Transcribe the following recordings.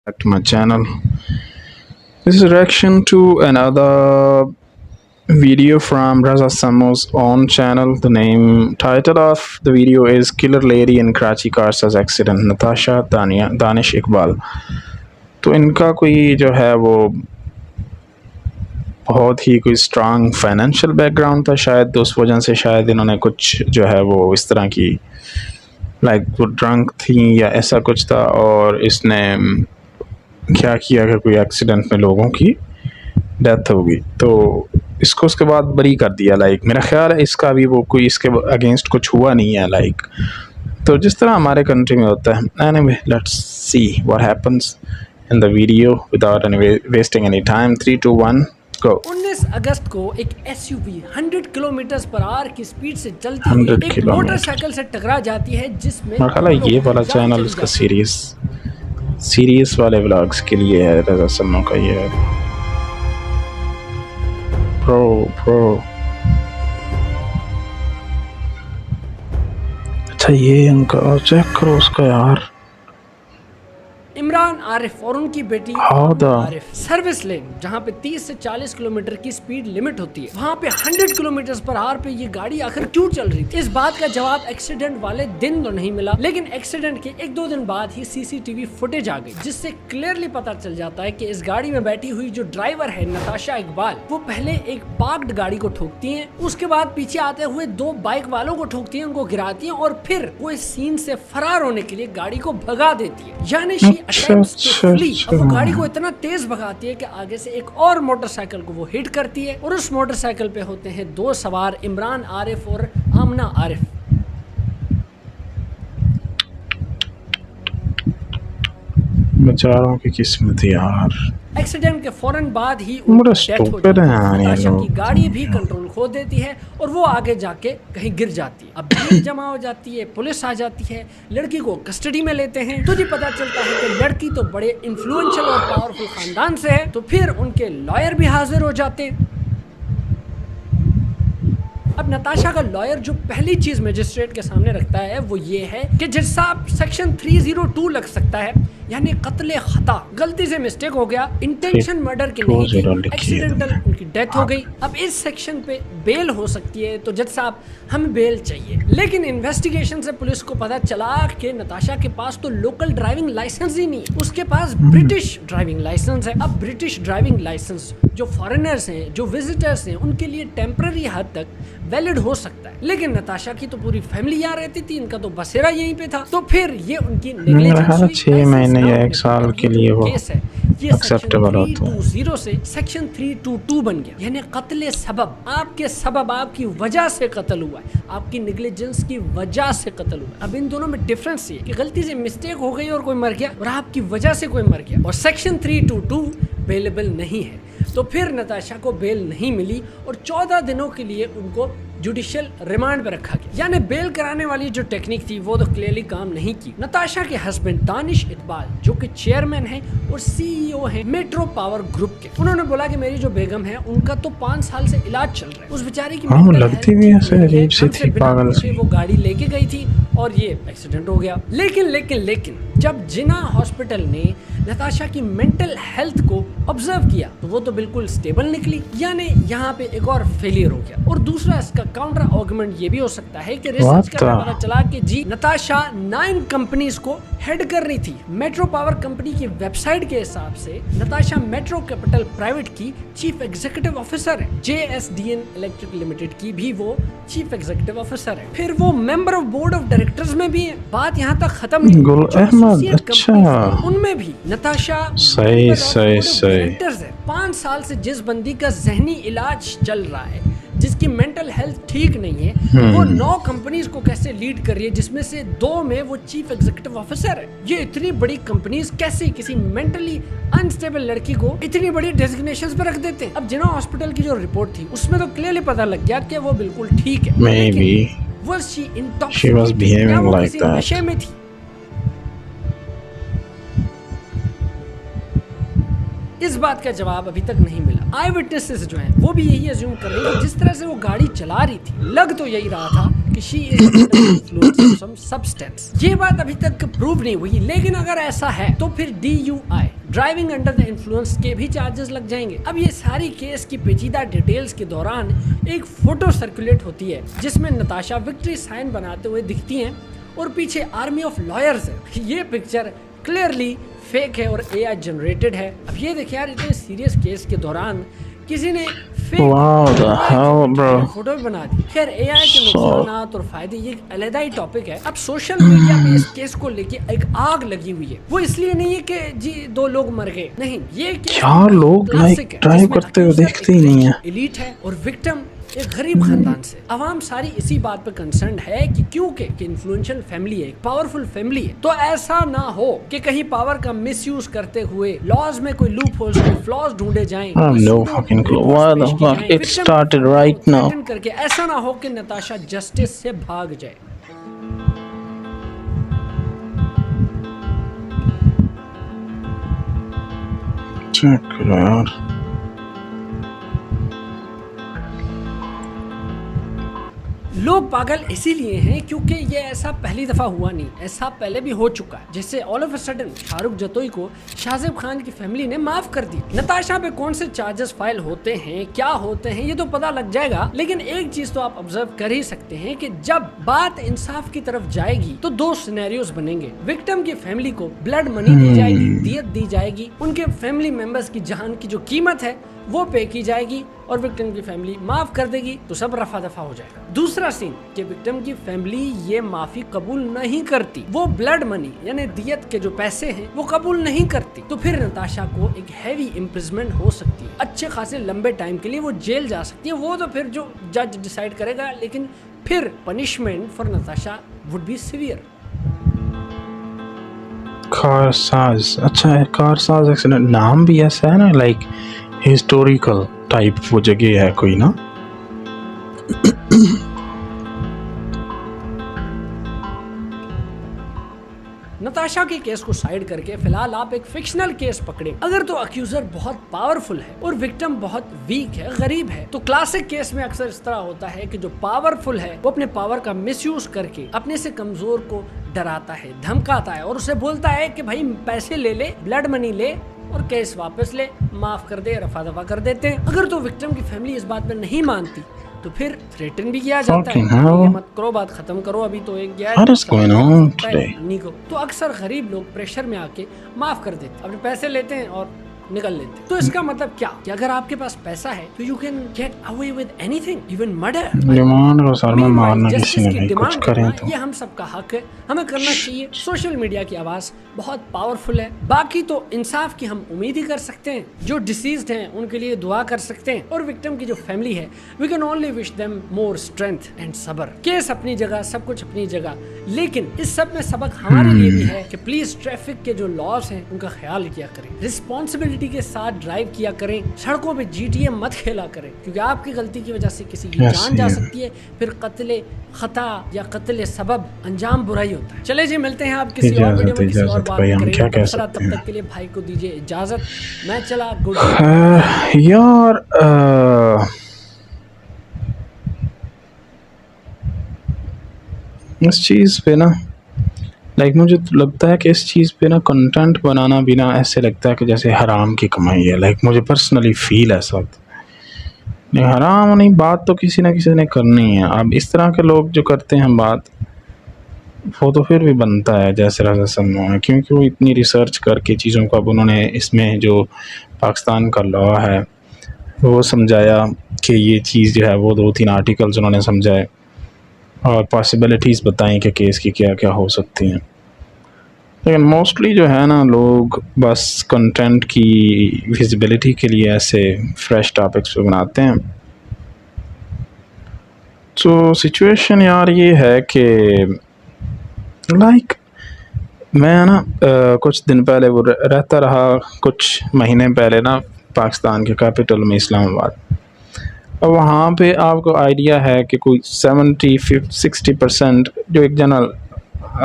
Back to my channel. This is a reaction to another video from Raza Samo's own channel. The name title of the video is Killer Lady in Karachi Cars Accident, Natasha Danish Iqbal. तो इनका कोई जो है वो बहुत ही कोई strong financial background था शायद, तो उस वजह से शायद इन्होंने कुछ जो है वो इस तरह की वो ड्रंक थी या ऐसा कुछ था, और इसने क्या किया कि कोई एक्सीडेंट में लोगों की डेथ हो गई, तो इसको उसके बाद बरी कर दिया। मेरा ख्याल है इसका भी वो कोई इसके अगेंस्ट कुछ हुआ नहीं है, तो जिस तरह हमारे कंट्री में होता है। Anyway, let's see what happens in the video without any wasting any time. 3 2 1 गो। 19 अगस्त को एक एसयूवी 100 किलोमीटर पर आवर की स्पीड से चलती हुई एक मोटरसाइकिल से टकरा जाती है, जिसमें मेरा ख्याल है ये वाला चैनल इसका सीरियस वाले व्लॉग्स के लिए है। रज़ा सन्नो का ये है प्रो। अच्छा, ये उनका चेक करो उसका यार, इमरान आरिफ और उनकी बेटी आरिफ सर्विस लेन, जहाँ पे 30 से 40 किलोमीटर की स्पीड लिमिट होती है, वहाँ पे 100 किलोमीटर पर आवर पे ये गाड़ी आखिर क्यों चल रही थी। इस बात का जवाब एक्सीडेंट वाले दिन तो नहीं मिला, लेकिन एक्सीडेंट के 1-2 दिन बाद ही सीसीटीवी फुटेज आ गई, जिससे क्लियरली पता चल जाता है कि इस गाड़ी में बैठी हुई जो ड्राइवर है नताशा इकबाल, वो पहले एक पार्क्ड गाड़ी को ठोकती है, उसके बाद पीछे आते हुए 2 बाइक वालों को ठोकती है, उनको गिराती है और फिर वो इस सीन से फरार होने के लिए गाड़ी को भगा देती है। यानी अब वो गाड़ी को इतना तेज भगाती है कि आगे से एक और मोटरसाइकिल को वो हिट करती है, और उस मोटरसाइकिल पे होते हैं 2 सवार, इमरान आरिफ और आमना आरिफ। बेचारों की किस्मत यार। एक्सीडेंट के फौरन बाद ही उनकी डेथ हो जाती है। नताशा की गाड़ी भी कंट्रोल खो देती है और वो आगे जाके कहीं गिर जाती है। अब भीड़ जमा हो जाती है, पुलिस आ जाती है, लड़की को कस्टडी में लेते हैं। तुझे पता चलता है कि लड़की तो बड़े इन्फ्लुएंशियल और पावरफुल खानदान से है, तो फिर उनके लॉयर भी हाजिर हो जाते हैं। अब नताशा का लॉयर जो पहली चीज मजिस्ट्रेट के सामने रखता है वो ये है कि जज साहब, सेक्शन 302 लग सकता है, यानी कत्ले खता, गलती से मिस्टेक हो गया, इंटेंशन मर्डर की नहीं थी, एक्सीडेंटल उनकी डेथ हो गई। अब इस सेक्शन पे बेल हो सकती है, तो जज साहब हमें बेल चाहिए। लेकिन इन्वेस्टिगेशन से पुलिस को पता चला कि नताशा के पास तो लोकल ड्राइविंग लाइसेंस ही नहीं है, उसके पास ब्रिटिश ड्राइविंग लाइसेंस है। अब ब्रिटिश ड्राइविंग लाइसेंस जो फॉरेनर्स हैं, जो विजिटर्स हैं, उनके लिए टेम्पररी हद तक वैलिड हो सकता है, लेकिन नताशा की तो पूरी फैमिली यहाँ रहती थी, इनका तो बसेरा यहीं पे था, तो फिर ये उनकी नेग्लिजेंस 6 महीने या 1 साल के लिए वो केस है। ये एक्सेप्टेबल होता है। 320 से सेक्शन 322 बन गया, यानी कत्ले सबब, आपके सबब, आपकी वजह से कत्ल हुआ है, आपकी नेग्लिजेंस की वजह से कत्ल हुआ है। अब इन दोनों में डिफरेंस ये कि गलती से मिस्टेक हो गई और कोई मर गया, और आपकी वजह से कोई मर गया, और सेक्शन 322 बेलेबल नहीं है। तो फिर नताशा को बेल नहीं मिली और 14 दिनों के लिए उनको जुडिशियल रिमांड पे रखा गया। यानी बेल कराने वाली जो टेक्निक थी वो तो क्लियरली काम नहीं की। नताशा के हस्बैंड दानिश इकबाल, जो कि चेयरमैन है और सीईओ है मेट्रो पावर ग्रुप के, उन्होंने बोला कि मेरी जो बेगम है उनका तो 5 साल से इलाज चल रहा है, उस बेचारी की लगती भी ऐसे अजीब सी थी, पागल सी। वो गाड़ी लेके गई थी और ये एक्सीडेंट हो गया। लेकिन जब जिना हॉस्पिटल ने नताशा की मेंटल हेल्थ को ऑब्जर्व किया तो वो तो बिल्कुल स्टेबल निकली, यानी यहाँ पे एक और फेलियर हो गया। और दूसरा इसका काउंटर आर्गुमेंट ये भी हो सकता है कि रिसर्च करने पता चला कि जी नताशा 9 कंपनीज को हेड कर रही थी। मेट्रो पावर कंपनी की वेबसाइट के हिसाब से नताशा मेट्रो कैपिटल प्राइवेट की चीफ एग्जीक्यूटिव ऑफिसर है, JSDN इलेक्ट्रिक लिमिटेड की भी वो चीफ एग्जीक्यूटिव ऑफिसर है, फिर वो member of board of directors में भी है। बात यहाँ तक खत्म नहीं, गुल अहमद, अच्छा, उनमें भी नताशा सही 5 साल से जिस बंदी का जहनी इलाज चल रहा है, जिसकी मेंटल हेल्थ ठीक नहीं है, वो 9 कंपनीज को कैसे लीड कर रही है, जिसमें से 2 में वो चीफ एग्जीक्यूटिव ऑफिसर है। ये इतनी बड़ी कंपनीज कैसे किसी मेंटली अनस्टेबल लड़की को इतनी बड़ी डेजिग्नेशंस पे रख देते हैं। अब जिना हॉस्पिटल की जो रिपोर्ट थी उसमें तो क्लियरली पता लग गया कि वो बिल्कुल ठीक है, नशे में थी। इस बात का जवाब अभी तक नहीं मिला। आई विटनेसेस जो हैं वो भी यही अज्यूम कर रहे हैं, जिस तरह से वो गाड़ी चला रही थी लग तो यही रहा था कि she is influenced some substance. ये बात अभी तक प्रूव नहीं हुई, लेकिन अगर ऐसा है तो फिर DUI driving under the influence के भी चार्जेस लग जाएंगे। अब ये सारी केस की पेचीदा डिटेल्स के दौरान एक फोटो सर्कुलेट होती है जिसमें नताशा विक्ट्री साइन बनाते हुए दिखती हैं और पीछे आर्मी ऑफ लॉयर्स है। ये पिक्चर क्लियरली फेक है और AI जनरेटेड है। अब ये देखिए यार, इतने सीरियस केस के दौरान किसी ने फोटो भी बना दी। खैर AI के नुकसानात और फायदे ये एक अलग ही टॉपिक है। अब सोशल मीडिया पे इस केस को लेके एक आग लगी हुई है। वो इसलिए नहीं है कि जी 2 लोग मर गए, नहीं, ये केस यार लोग लाइक ड्राइव करते हुए देखते ही नहीं है। एलीट है और विक्टिम एक गरीब खानदान से। अवाम सारी इसी बात पे कंसर्न है कि क्योंकि इन्फ्लुएंशियल फैमिली है, एक पावरफुल फैमिली है, तो ऐसा ना हो कि कहीं पावर का मिसयूज करते हुए लॉज में कोई लूप होल्स, कोई फ्लॉज ढूंढे जाएं। No fucking clue. Why the fuck it started right now? करके ऐसा ना हो कि नताशा जस्टिस से भाग जाए। चेक करो यार। लोग पागल इसीलिए हैं क्योंकि ये ऐसा पहली दफा हुआ नहीं, ऐसा पहले भी हो चुका है। जैसे all of a sudden Shahrukh Jatoi को शाहजेब खान की फैमिली ने माफ कर दी। नताशा पे कौन से चार्जेस फाइल होते हैं, क्या होते हैं, ये तो पता लग जाएगा। लेकिन एक चीज तो आप ऑब्जर्व कर ही सकते हैं कि जब बात इंसाफ की तरफ जाएगी तो 2 सिनेरियोज बनेंगे। विक्टिम की फैमिली को ब्लड मनी दी जाएगी, दियत दी जाएगी, उनके फैमिली मेंबर्स की जान की जो कीमत है वो पे की जाएगी और विक्टिम की फैमिली माफ कर देगी तो सब रफा दफा हो जाएगा। दूसरा सीन कि विक्टिम की फैमिली ये माफी कबूल नहीं करती, वो ब्लड मनी यानी दियत के जो पैसे हैं वो कबूल नहीं करती, तो फिर नताशा को एक हैवी इम्प्रिजमेंट हो सकती है, अच्छे खासे लंबे टाइम के लिए वो जेल जा सकती है। वो तो फिर जो जज डिसाइड करेगा, लेकिन फिर punishment for Natasha would be severe. Karsaz, अच्छा है कारसाज एक्सीडेंट, नाम भी ऐसा है ना, लाइक हिस्टोरिकल टाइप वो जगह है कोई ना। नताशा के केस को साइड करके फिलहाल आप एक फिक्शनल केस पकड़े। अगर तो अक्यूजर बहुत पावरफुल है और विक्टिम बहुत वीक है, गरीब है, तो क्लासिक केस में अक्सर इस तरह होता है कि जो पावरफुल है वो अपने पावर का मिसयूज करके अपने से कमजोर को डराता है, धमकाता है और उसे बोलता है कि भाई पैसे ले ले, ब्लड मनी ले और केस वापस ले, माफ कर दे, रफा दफा कर देते हैं। अगर तो विक्टिम की फैमिली इस बात में नहीं मानती तो फिर थ्रेटन भी किया जाता है, ये मत करो, बात खत्म करो, अभी तो एक गया नहीं को। तो अक्सर गरीब लोग प्रेशर में आके माफ कर देते, अपने पैसे लेते हैं और निकल लेते। तो इसका मतलब क्या कि अगर आपके पास पैसा है तो you can get away with anything, even murder. Demand को सर में मारना किसी ने नहीं, कुछ करें तो ये हम सबका हक है, हमें करना चाहिए। सोशल मीडिया की आवाज बहुत पावरफुल है, बाकी तो इंसाफ की हम उम्मीद ही कर सकते हैं। जो डिसीज्ड हैं उनके लिए दुआ कर सकते हैं और विक्टिम की जो फैमिली है we can only wish them more strength and सब्र। केस अपनी जगह, सब कुछ अपनी जगह, लेकिन इस सब में सबक हमारे लिए भी है कि प्लीज ट्रैफिक के जो लॉज हैं उनका ख्याल किया करें, रिस्पॉन्सिबिलिटी के साथ ड्राइव किया करें, सड़कों पे GTA मत खेला करें, क्योंकि आपकी गलती की वजह से किसी की जान जा सकती है, फिर कत्ले खता या कत्ले सबब अंजाम बुराई होता है। चले जी, मिलते हैं आप किसी और वीडियो में किसी और बात करेंगे। तब तक के लिए भाई को दीजिए इजाजत, मैं चला, गुड यार। इस चीज़ पे ना लाइक मुझे तो लगता है कि इस चीज़ पे ना कंटेंट बनाना भी ना ऐसे लगता है कि जैसे हराम की कमाई है। लाइक मुझे पर्सनली फील है इस वक्त, नहीं हराम नहीं, बात तो किसी ना किसी ने करनी है। अब इस तरह के लोग जो करते हैं बात, वो तो फिर भी बनता है जैसे रसम, क्योंकि वो इतनी रिसर्च करके चीज़ों को, अब उन्होंने इसमें जो पाकिस्तान का लॉ है वो समझाया कि ये चीज़ जो है वो 2-3 आर्टिकल्स उन्होंने समझाए और पॉसिबिलिटीज़ बताएं कि केस की क्या क्या हो सकती हैं। लेकिन मोस्टली जो है ना लोग बस कंटेंट की विजिबिलिटी के लिए ऐसे फ्रेश टॉपिक्स पे बनाते हैं। तो सिचुएशन यार ये है कि लाइक मैं ना कुछ दिन पहले वो रहता रहा, कुछ महीने पहले ना पाकिस्तान के कैपिटल में इस्लामाबाद। अब वहाँ पे आपको आइडिया है कि कोई 70-60% जो एक जनरल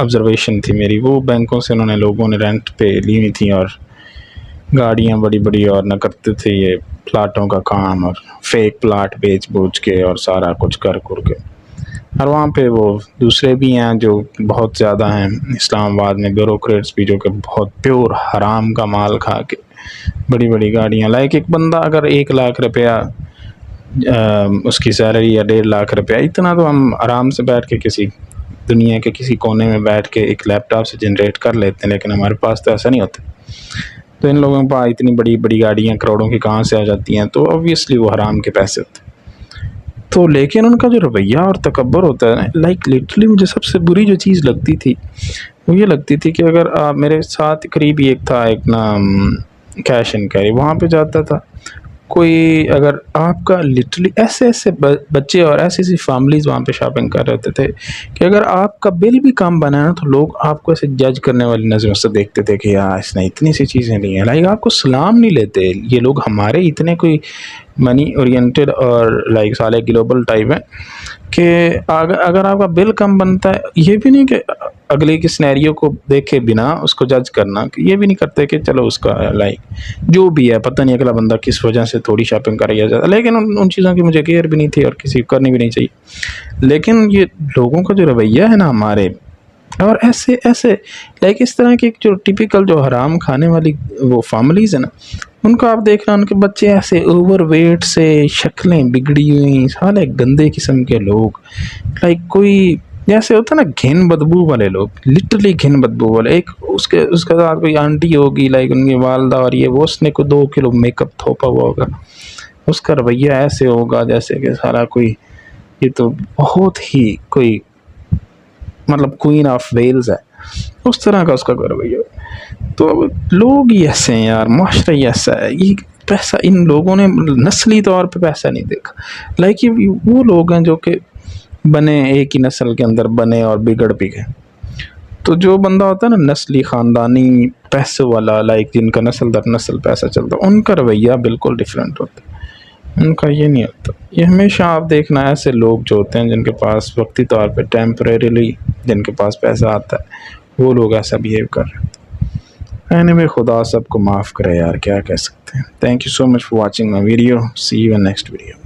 ऑब्जर्वेशन थी मेरी, वो बैंकों से उन्होंने लोगों ने रेंट पे ली हुई थी और गाड़ियाँ बड़ी बड़ी और न करते थे ये प्लाटों का काम और फेक प्लाट बेच बूझ के और सारा कुछ कर के। और वहाँ पे वो दूसरे भी हैं जो बहुत ज़्यादा हैं इस्लामाबाद में, ब्यूरोक्रेट्स भी, जो कि बहुत प्योर हराम का माल खा के बड़ी बड़ी गाड़ियाँ, लाइक एक बंदा अगर 1 लाख रुपया उसकी सैलरी या 1.5 लाख रुपया, इतना तो हम आराम से बैठ के किसी दुनिया के किसी कोने में बैठ के एक लैपटॉप से जनरेट कर लेते हैं, लेकिन हमारे पास तो ऐसा नहीं होता। तो इन लोगों के पास इतनी बड़ी बड़ी गाड़ियाँ करोड़ों की कहाँ से आ जाती हैं, तो ऑब्वियसली वो हराम के पैसे होते हैं। तो लेकिन उनका जो रवैया और तकब्बुर होता है ना, लाइक लिटरली मुझे सबसे बुरी जो चीज़ लगती थी वो ये लगती थी कि अगर मेरे साथ करीबी एक था, एक ना कैश एंड कैरी, वहाँ पे जाता था कोई, अगर आपका लिटरली ऐसे ऐसे बच्चे और ऐसी ऐसी फैमिलीज़ वहाँ पे शॉपिंग कर रहे थे कि अगर आपका बिल भी कम बना है ना, तो लोग आपको ऐसे जज करने वाली नज़रों से देखते थे कि यार इसने इतनी सी चीज़ें ली हैं, लाइक आपको सलाम नहीं लेते ये लोग। हमारे इतने कोई मनी ओरिएंटेड और लाइक साले ग्लोबल टाइप हैं कि अगर आपका बिल कम बनता है, ये भी नहीं कि अगले के सिनेरियो को देखे बिना उसको जज करना, कि ये भी नहीं करते कि चलो उसका लाइक जो भी है, पता नहीं अगला बंदा किस वजह से थोड़ी शॉपिंग कर रहा है, लेकिन उन चीज़ों की मुझे केयर भी नहीं थी और किसी करनी भी नहीं चाहिए। लेकिन ये लोगों का जो रवैया है ना हमारे, और ऐसे ऐसे लाइक इस तरह की जो टिपिकल जो हराम खाने वाली वो फैमिलीज़ है ना, उनको आप देख रहे हैं, उनके बच्चे ऐसे ओवरवेट से, शक्लें बिगड़ी हुई, साले गंदे किस्म के लोग, लाइक कोई जैसे होता है ना घिन बदबू वाले लोग, लिटरली घिन बदबू वाले। एक उसके साथ कोई आंटी होगी, लाइक उनकी वालदा, और ये वो उसने को 2 किलो मेकअप थोपा हुआ होगा, उसका रवैया ऐसे होगा जैसे कि सारा कोई, ये तो बहुत ही कोई मतलब क्वीन ऑफ वेल्स है, उस तरह का उसका रवैया। तो अब लोग ही ऐसे हैं यार, माशरा ही ऐसा है। ये पैसा, इन लोगों ने नस्ली तौर पे पैसा नहीं देखा, लाइक ये वो लोग हैं जो कि बने एक ही नस्ल के अंदर बने और बिगड़ भी गए। तो जो बंदा होता है ना नस्ली ख़ानदानी पैसे वाला, लाइक जिनका नस्ल दर नस्ल पैसा चलता है, उनका रवैया बिल्कुल डिफरेंट होता है, उनका ये नहीं होता। ये हमेशा आप देखना ऐसे लोग जो होते हैं जिनके पास वक्ती तौर पे टेम्परेरीली जिनके पास पैसा आता है, वो लोग ऐसा बिहेव कर रहे हैं। एनीवे, खुदा सबको माफ़ करे यार, क्या कह सकते हैं। Thank you so much for watching my video, see you in next video.